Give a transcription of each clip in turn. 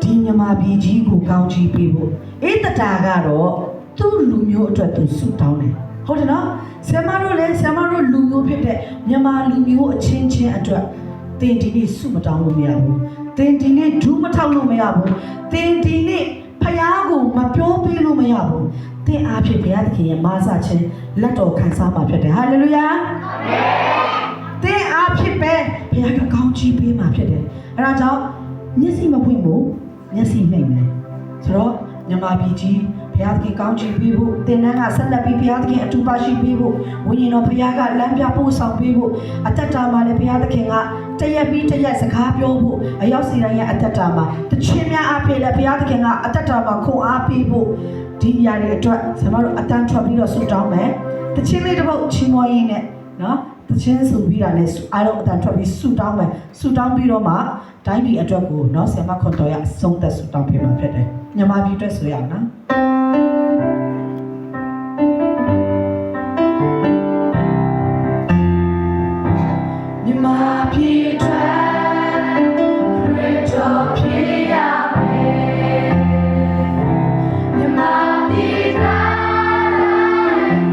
ဒီမြန်မာပြည်ကြီးကိုကောင်းချီးပေးဖို့အေးတတာကတော့သူ့လူမျိုးအတွက်သူဆုတောင်းတယ်ဟုတ်တယ်နော်ဆရာမတို့လည်းဆရာမတို့လူမျိုးဖြစ်တဲ့မြန်မာလူမျိုးအချင်းချင်းအတွက်သင်ဒီနေ့ဆုမတောင်းလို့မရဘူးသင်ဒီနေ့ဒူးမထောက်လို့မရဘူးသင်ဒီနေ့ဖယားကိုမပြောပေးလို့မရဘူးသင်အားဖြင့်ဘုရားသခင်ရဲ့မာစခြင်းလက်တော်ခံစားမှာဖြစ်တယ်ဟာလေလုယာအာမင်သင်အားဖြင့်ပဲဘုရားကကောင်းချီးပေးမှာဖြစ်တယ်အဲဒါကြောင့်မျက်စိမဖွင့်ဘူးမျက်စိနှိမ့်မယ်ဆိုတော့မြန်မာပြည်ကြီးဘုရားသခင်ကောင်းချီးပေးဖို့သင်တန်းကဆက်လက်ပြီးဘုရားသခင်အထူးပါရှိပေးဖို့ဝိညာဉ်တော်ဘုရားကလမ်းပြပို့ဆောင်ပေးဖို့အသက်တာမှာလည်းဘုရားသခင်ကတရက်ပြီးတရက်စကားပြောဖို့အရောက်စီတိုင်းရဲ့အသက်တာမှာတခြင်းများအဖြစ်လည်းဘုရားသခင်ကအသက်တာမှာခွန်အားပေးဖို့ဒီနေရာတွေအတွက်ဆရာမတို့အတန်းထွက်ပြီးတော့ဆုတောင်းမယ်တခြင်းလေးတစ်ပုတ်ချီးမွမ်းရင်းနဲ့နော်တခြင်းဆိုပြီးတာနဲ့အားလုံးအတန်းထွက်ပြီးဆုတောင်းမယ်ဆုတောင်းပြီးတော့မှတိုင်းပြည်အတွက်ကိုနော်ဆရာမခွန်တော်ရအဆုံးသက်ဆုတောင်းပေးမှာဖြစ်တယ်မြန်မာပြည်အတွက်ဆိုရအောင်နော်မြန်မာပြည်အတွက်ခရစ်တော်ဖြစ်ရမယ်မြန်မာပြည်အတွက်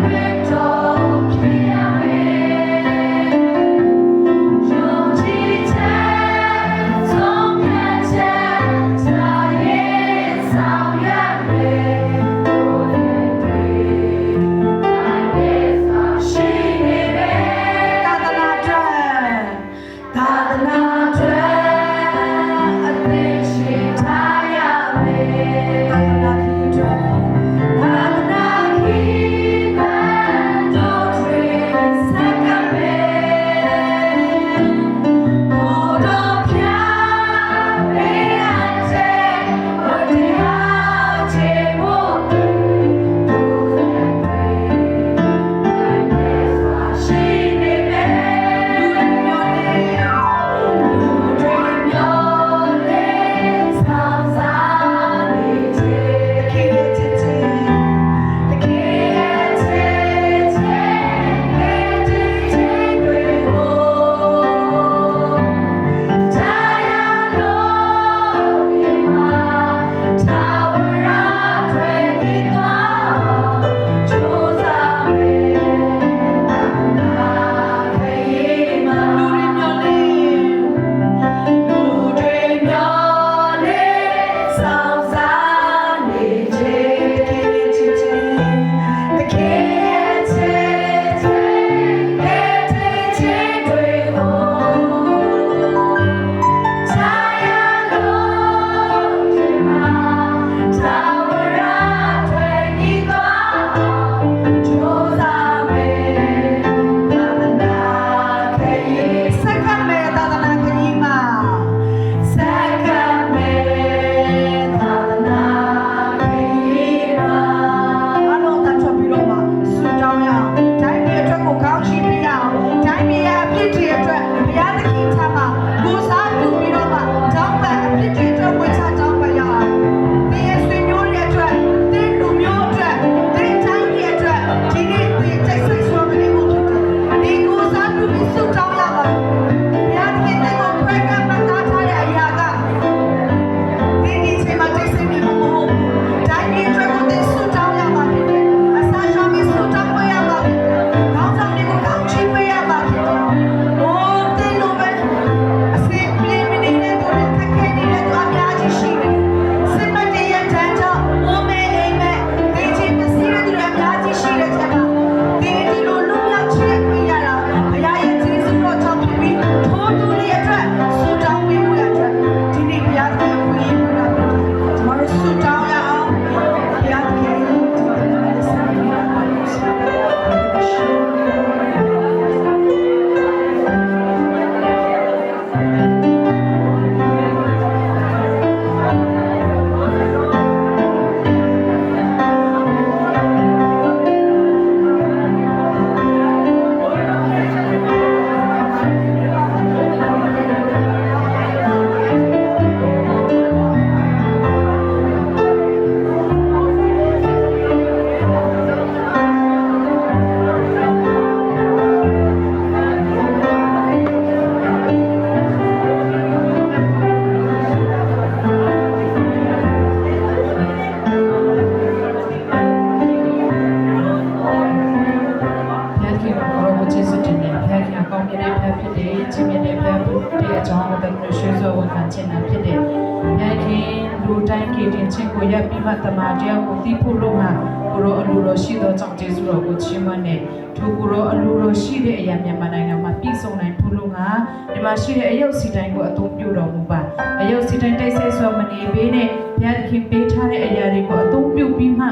ခရစ်တော်ဖြစ်ရမယ်ယုံကြည်ချက်ဆုံးဖြတ်ချက်သာရဲ့ဆောင်ရမယ် လူတိုင်းကေတင်ချင်းကိုရပ်ပြီးမှတမန်တရားကိုသိဖို့လို့ဟာကိုရောအလိုတော်ရှိသောကြောင့်ကျေးဇူးတော်ကိုချီးမွမ်းနေထိုကိုရောအလိုတော်ရှိတဲ့အရာမြန်မာနိုင်ငံမှာပြည်စုံနိုင်ဖို့လို့ဟာဒီမှာရှိတဲ့အယုတ်စီတိုင်းကိုအသုံးပြုတော်မူပါအယုတ်စီတိုင်းတိုက်ဆဲဆိုမနေပေးနဲ့ဘုရားသခင်ပေးထားတဲ့အရာတွေကိုအသုံးပြုပြီးမှ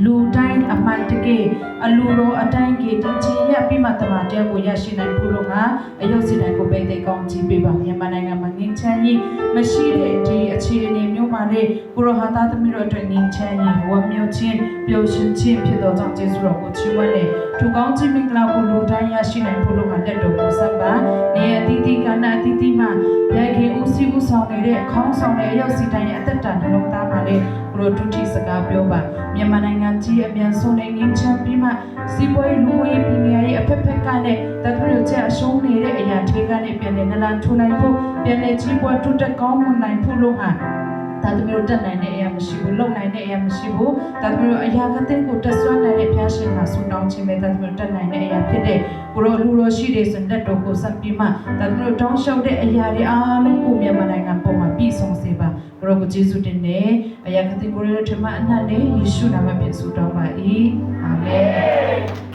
လူတိုင်းအမှန်တကယ်အလူတော်အတိုင်းကေတင်ချင်းရပ်ပြီးမှတမန်တရားကိုရရှိနိုင်ဖို့လို့ဟာအယုတ်စီတိုင်းကိုပဲသိကောင်းကြည့်ပေးပါမြန်မာနိုင်ငံမှာငြိမ်းချမ်းရေးမရှိတဲ့ဒီအခြေအနေမျိုးမှာလေကိုရောဟာသားသမီးတို့အတွက်ငြိမ်းချမ်းရေးဝမ်းမြောက်ခြင်းပျော်ရွှင်ခြင်းဖြစ်သောကြောင့်ကျေးဇူးတော်ကိုချီးမွမ်းနေထိုကောင်းခြင်းမင်္ဂလာကိုလူတိုင်းရရှိနိုင်ဖို့လို့ဟာတက်တော်ကိုဆက်ပါနေအသီးသီးကဏ္ဍအသီးသီးမှာရခင်ဦးစီးဦးဆောင်နေတဲ့ခေါင်းဆောင်တဲ့အယုတ်စီတိုင်းရဲ့အသက်တာနှလုံးသားမှာလေကိုရောဒုတိစကားပြောပါမြန်မာနိုင်ငံကြီးအမြန်ဆုံးနဲ့ငြိမ်းချမ်းပြီးမှစီးပွားရေးလူမှုရေးပြည်နယ်ရေးအဖက်ဖက်ကနဲ့တတ်လို့ချက်အရှုံးနေတဲ့အရာတွေကနေပြန်လည်နလန်ထူနိုင်ဖို့ပြန်လည်ကြီးပွားတိုးတက်ကောင်းမွန်နိုင်ဖို့လို့ဟာဒါသမီးတို့တက်နိုင်တဲ့အရာမရှိဘူးလုံနိုင်တဲ့အရာမရှိဘူးဒါသမီးတို့အရာကတဲ့ကိုတက်ဆွမ်းနိုင်တဲ့ဖျားရှင်မှာဆူတောင်းခြင်းပဲဒါသမီးတို့တက်နိုင်တဲ့အရာဖြစ်တဲ့ကိုရောလူတော်ရှိတဲ့စံတက်တော်ကိုဆက်ပြီးမှဒါသမီးတို့တောင်းလျှောက်တဲ့အရာတွေအားလုံးကိုမြန်မာနိုင်ငံပေါ်မှာပြည့်စုံစေပါကိုရောကိုယေရှုတင်နေအရာကတဲ့ကိုရောထမအနတ်နဲ့ယေရှုနာမဖြင့်ဆူတောင်းပါ၏အာမင်